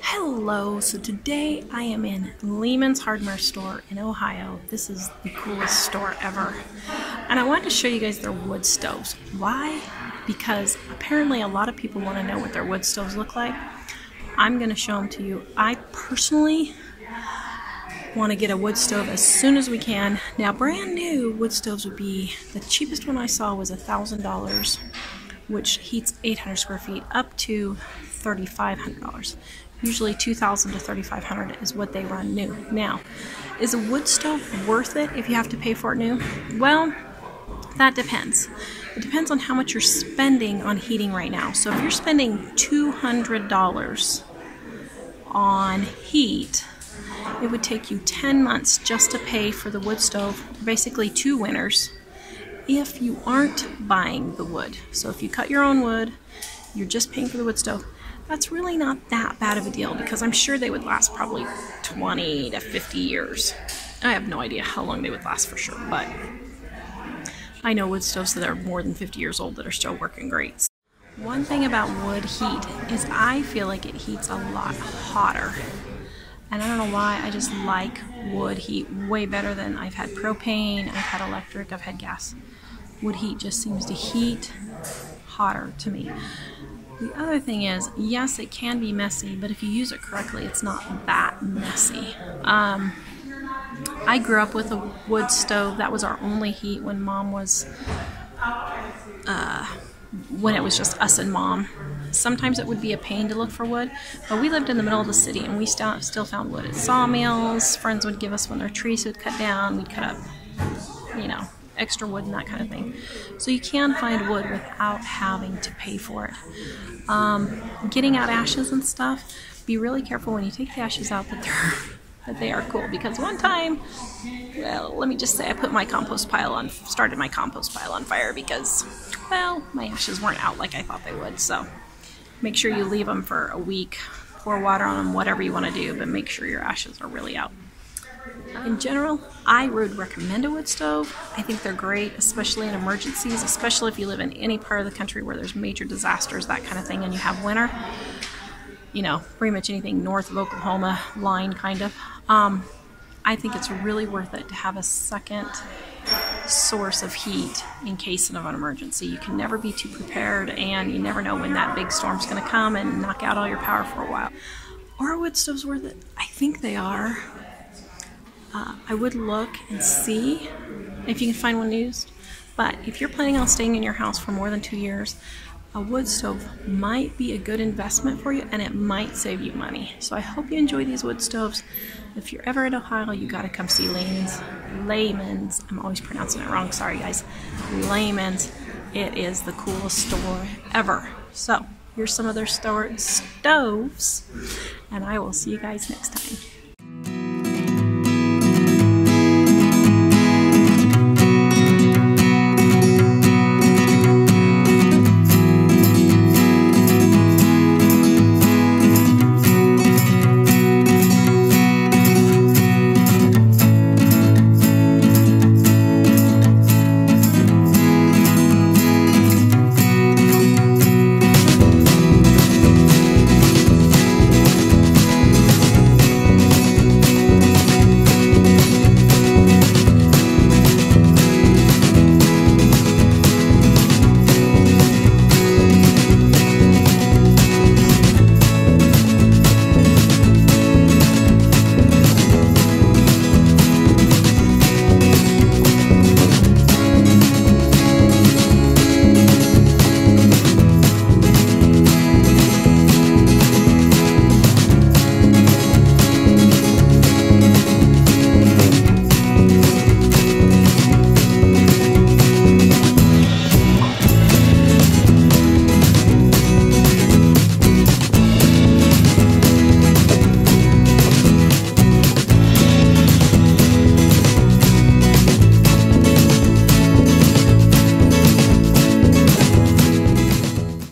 Hello, so today I am in Lehman's hardware store in Ohio. This is the coolest store ever. And I wanted to show you guys their wood stoves. Why? Because apparently a lot of people want to know what their wood stoves look like. I'm going to show them to you. I personally want to get a wood stove as soon as we can. Now, brand new wood stoves would be, the cheapest one I saw was $1,000, which heats 800 square feet, up to $3,500. Usually $2,000 to $3,500 is what they run new. Now, is a wood stove worth it if you have to pay for it new? Well, that depends. It depends on how much you're spending on heating right now. So if you're spending $200 on heat, it would take you 10 months just to pay for the wood stove, basically 2 winters, if you aren't buying the wood. So if you cut your own wood, you're just paying for the wood stove. That's really not that bad of a deal because I'm sure they would last probably 20 to 50 years. I have no idea how long they would last for sure, but I know wood stoves that are more than 50 years old that are still working great. One thing about wood heat is I feel like it heats a lot hotter. And I don't know why, I just like wood heat way better than I've had propane, I've had electric, I've had gas. Wood heat just seems to heat hotter to me. The other thing is, yes, it can be messy, but if you use it correctly, it's not that messy. I grew up with a wood stove. That was our only heat when Mom was, when it was just us and Mom. Sometimes it would be a pain to look for wood, but we lived in the middle of the city and we still found wood at sawmills. Friends would give us when their trees would cut down. We'd cut up, you know, extra wood and that kind of thing. So you can find wood without having to pay for it. Getting out ashes and stuff, be really careful when you take the ashes out that they are cool, because one time, well, let me just say I put my compost pile on, started my compost pile on fire because, well, my ashes weren't out like I thought they would. So make sure you leave them for a week, pour water on them, whatever you want to do, but make sure your ashes are really out. In general, I would recommend a wood stove. I think they're great, especially in emergencies, especially if you live in any part of the country where there's major disasters, that kind of thing, and you have winter. You know, pretty much anything north of Oklahoma line, kind of. I think it's really worth it to have a second source of heat in case of an emergency. You can never be too prepared, and you never know when that big storm's going to come and knock out all your power for a while. Are wood stoves worth it? I think they are. I would look and see if you can find one used, but if you're planning on staying in your house for more than 2 years, a wood stove might be a good investment for you, and it might save you money. So I hope you enjoy these wood stoves. If you're ever in Ohio, you gotta come see Lehman's. I'm always pronouncing it wrong, sorry guys. Lehman's. It is the coolest store ever. So here's some of their stoves, and I will see you guys next time.